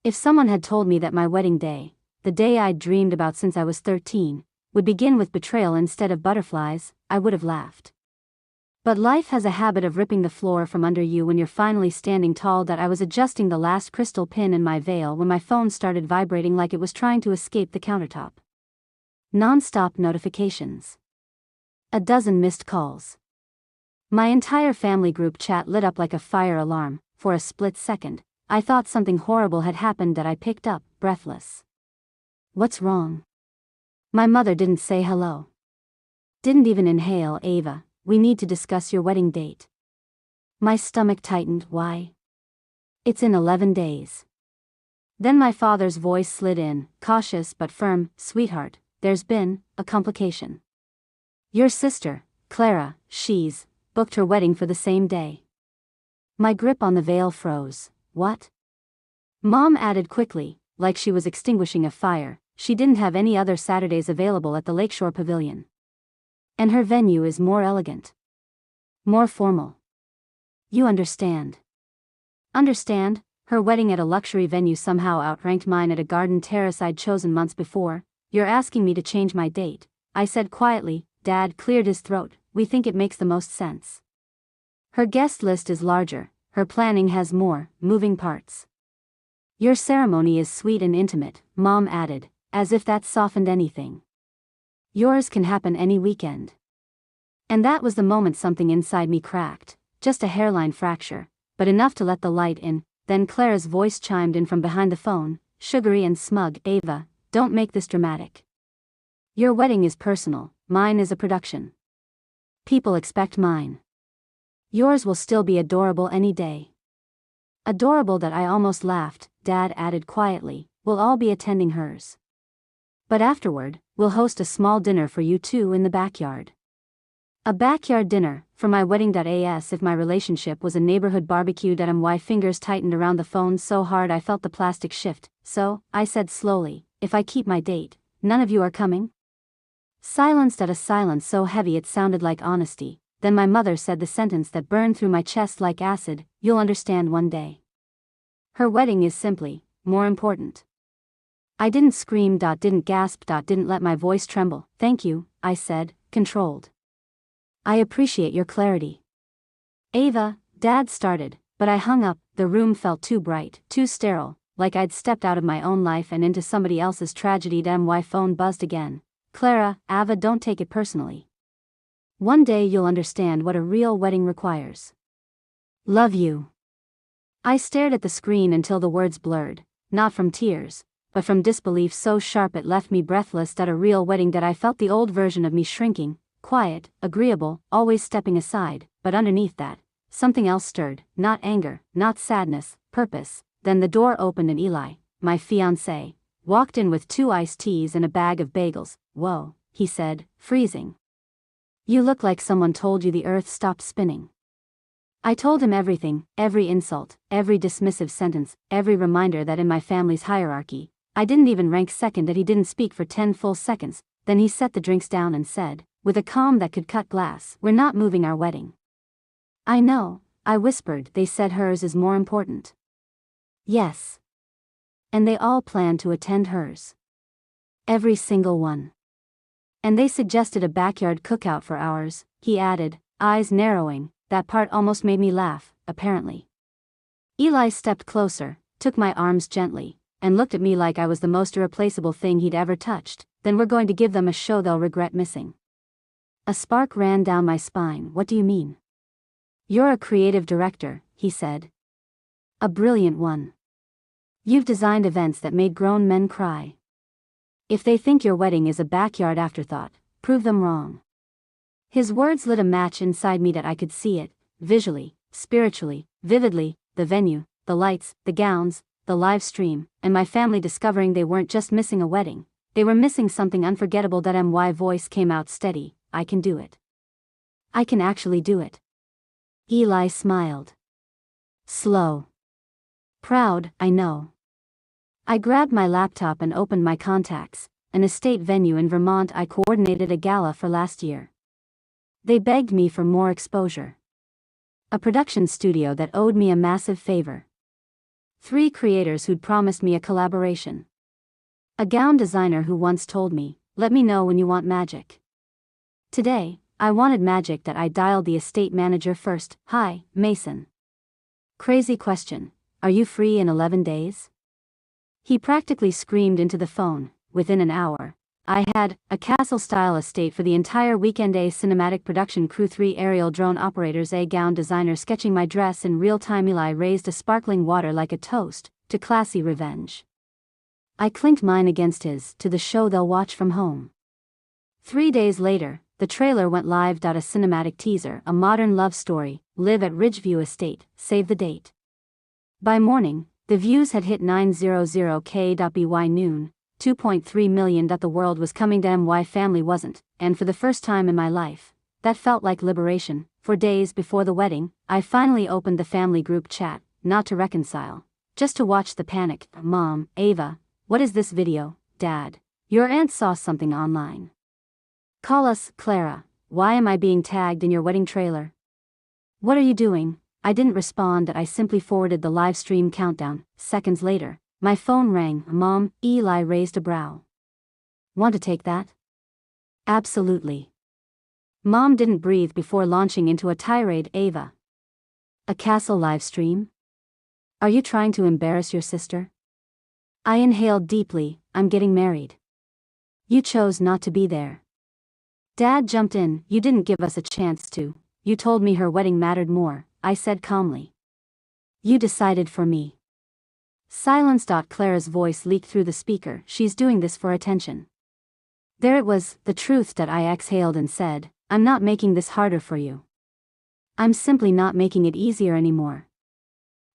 If someone had told me that my wedding day, the day I'd dreamed about since I was 13, would begin with betrayal instead of butterflies, I would have laughed. But life has a habit of ripping the floor from under you when you're finally standing tall. That I was adjusting the last crystal pin in my veil when my phone started vibrating like it was trying to escape the countertop. Non-stop notifications. A dozen missed calls. My entire family group chat lit up like a fire alarm. For a split second, I thought something horrible had happened. That I picked up, breathless. What's wrong? My mother didn't say hello. Didn't even inhale. Ava, we need to discuss your wedding date. My stomach tightened. Why? It's in 11 days. Then my father's voice slid in, cautious but firm. Sweetheart, there's been a complication. Your sister, Clara, she's booked her wedding for the same day. My grip on the veil froze. What? Mom added quickly, like she was extinguishing a fire. She didn't have any other Saturdays available at the Lakeshore Pavilion. And her venue is more elegant. More formal. You understand. Understand, her wedding at a luxury venue somehow outranked mine at a garden terrace I'd chosen months before. You're asking me to change my date, I said quietly. Dad cleared his throat. We think it makes the most sense. Her guest list is larger, her planning has more moving parts. Your ceremony is sweet and intimate, Mom added, as if that softened anything. Yours can happen any weekend. And that was the moment something inside me cracked, just a hairline fracture, but enough to let the light in. Then Clara's voice chimed in from behind the phone, sugary and smug. Ava, don't make this dramatic. Your wedding is personal, mine is a production. People expect mine. Yours will still be adorable any day. Adorable. That I almost laughed. Dad added quietly, we'll all be attending hers. But afterward, we'll host a small dinner for you two in the backyard. A backyard dinner, for my wedding. As if my relationship was a neighborhood barbecue. My fingers tightened around the phone so hard I felt the plastic shift. So, I said slowly, if I keep my date, none of you are coming? Silenced. A silence so heavy it sounded like honesty. Then my mother said the sentence that burned through my chest like acid, you'll understand one day. Her wedding is simply more important. I didn't scream. Didn't gasp. Didn't let my voice tremble. Thank you, I said, controlled. I appreciate your clarity. Ava, Dad started, but I hung up. The room felt too bright, too sterile, like I'd stepped out of my own life and into somebody else's tragedy. My phone buzzed again. Clara, Ava, don't take it personally. One day you'll understand what a real wedding requires. Love you. I stared at the screen until the words blurred, not from tears, but from disbelief so sharp it left me breathless. At a real wedding. I felt the old version of me shrinking, quiet, agreeable, always stepping aside, but underneath that, something else stirred, not anger, not sadness, purpose. Then the door opened and Eli, my fiancé, walked in with 2 iced teas and a bag of bagels. Whoa, he said, freezing. You look like someone told you the earth stopped spinning. I told him everything, every insult, every dismissive sentence, every reminder that in my family's hierarchy, I didn't even rank second. That he didn't speak for 10 full seconds. Then he set the drinks down and said, with a calm that could cut glass, we're not moving our wedding. I know, I whispered. They said hers is more important. Yes. And they all plan to attend hers. Every single one. And they suggested a backyard cookout for ours, he added, eyes narrowing. That part almost made me laugh, apparently. Eli stepped closer, took my arms gently, and looked at me like I was the most irreplaceable thing he'd ever touched. Then we're going to give them a show they'll regret missing. A spark ran down my spine. What do you mean? You're a creative director, he said. A brilliant one. You've designed events that made grown men cry. If they think your wedding is a backyard afterthought, prove them wrong. His words lit a match inside me. That I could see it, visually, spiritually, vividly, the venue, the lights, the gowns, the live stream, and my family discovering they weren't just missing a wedding, they were missing something unforgettable. My voice came out steady. I can do it. I can actually do it. Eli smiled. Slow. Proud, I know. I grabbed my laptop and opened my contacts. An estate venue in Vermont I coordinated a gala for last year. They begged me for more exposure. A production studio that owed me a massive favor. 3 creators who'd promised me a collaboration. A gown designer who once told me, "Let me know when you want magic." Today, I wanted magic that I dialed the estate manager first. "Hi, Mason. Crazy question. Are you free in 11 days?" He practically screamed into the phone. Within an hour, I had a castle-style estate for the entire weekend. A cinematic production crew, 3 aerial drone operators, a gown designer sketching my dress in real time. Eli raised a sparkling water like a toast to classy revenge. I clinked mine against his to the show they'll watch from home. 3 days later, the trailer went live. A cinematic teaser, a modern love story, live at Ridgeview Estate, save the date. By morning, the views had hit 900K. By noon, 2.3 million. The world was coming to my family wasn't, and for the first time in my life, that felt like liberation. 4 days before the wedding, I finally opened the family group chat, not to reconcile, just to watch the panic. "Mom, Ava, what is this video? Dad, your aunt saw something online. Call us, Clara. Why am I being tagged in your wedding trailer? What are you doing?" I didn't respond. I simply forwarded the live stream countdown. Seconds later, my phone rang. "Mom," Eli raised a brow. "Want to take that?" "Absolutely." Mom didn't breathe before launching into a tirade. "Ava. A castle live stream? Are you trying to embarrass your sister?" I inhaled deeply. "I'm getting married. You chose not to be there." Dad jumped in. "You didn't give us a chance to. You told me her wedding mattered more," I said calmly. "You decided for me." Silence. Clara's voice leaked through the speaker. "She's doing this for attention." There it was, the truth. I exhaled and said, "I'm not making this harder for you. I'm simply not making it easier anymore."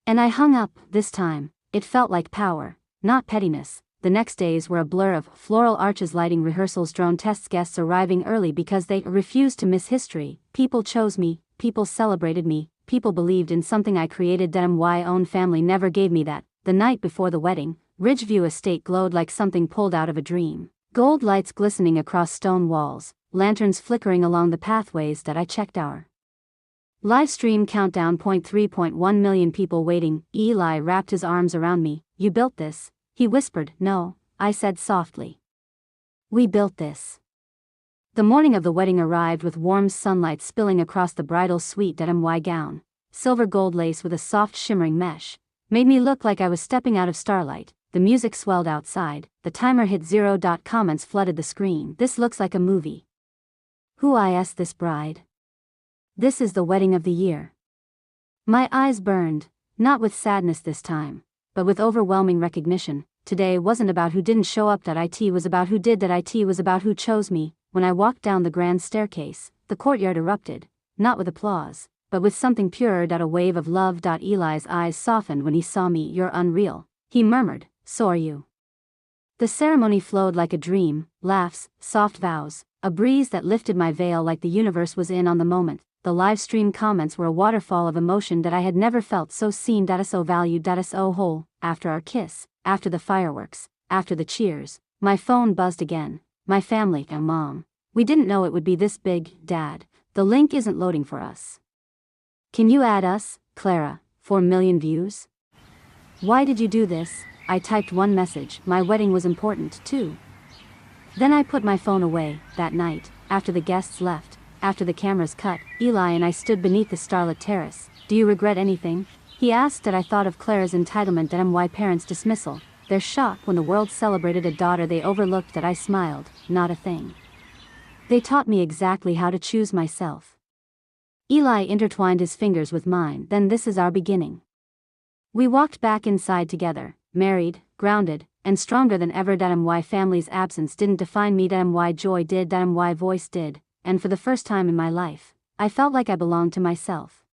And I hung up. This time, it felt like power, not pettiness. The next days were a blur of floral arches, lighting rehearsals, drone tests, guests arriving early because they refused to miss history. People chose me, people celebrated me, people believed in something I created. My own family never gave me that. The night before the wedding, Ridgeview Estate glowed like something pulled out of a dream. Gold lights glistening across stone walls, lanterns flickering along the pathways. I checked our live stream countdown. 3.1 million people waiting. Eli wrapped his arms around me. "You built this?" he whispered. "No," I said softly. "We built this." The morning of the wedding arrived with warm sunlight spilling across the bridal suite. My gown, silver gold lace with a soft shimmering mesh, made me look like I was stepping out of starlight. The music swelled outside, the timer hit 0. Comments flooded the screen. "This looks like a movie. Who is this bride? This is the wedding of the year." My eyes burned, not with sadness this time, but with overwhelming recognition. Today wasn't about who didn't show up. It was about who did. It was about who chose me. When I walked down the grand staircase, the courtyard erupted, not with applause, but with something purer. A wave of love. Eli's eyes softened when he saw me. "You're unreal," he murmured. "So are you." The ceremony flowed like a dream, laughs, soft vows, a breeze that lifted my veil like the universe was in on the moment. The live stream comments were a waterfall of emotion that I had never felt. "So seen. So valued. So whole." After our kiss, after the fireworks, after the cheers, my phone buzzed again. "My family, and Mom. We didn't know it would be this big, Dad. The link isn't loading for us. Can you add us, Clara? 4 million views? Why did you do this?" I typed one message. My wedding was important, too. Then I put my phone away. That night, after the guests left, after the cameras cut, Eli and I stood beneath the starlit terrace. "Do you regret anything?" he asked. I thought of Clara's entitlement. My parents' dismissal, their shock when the world celebrated a daughter they overlooked. I smiled. "Not a thing. They taught me exactly how to choose myself." Eli intertwined his fingers with mine. "Then this is our beginning." We walked back inside together, married, grounded, and stronger than ever. My family's absence didn't define me. My joy did. My voice did. And for the first time in my life, I felt like I belonged to myself.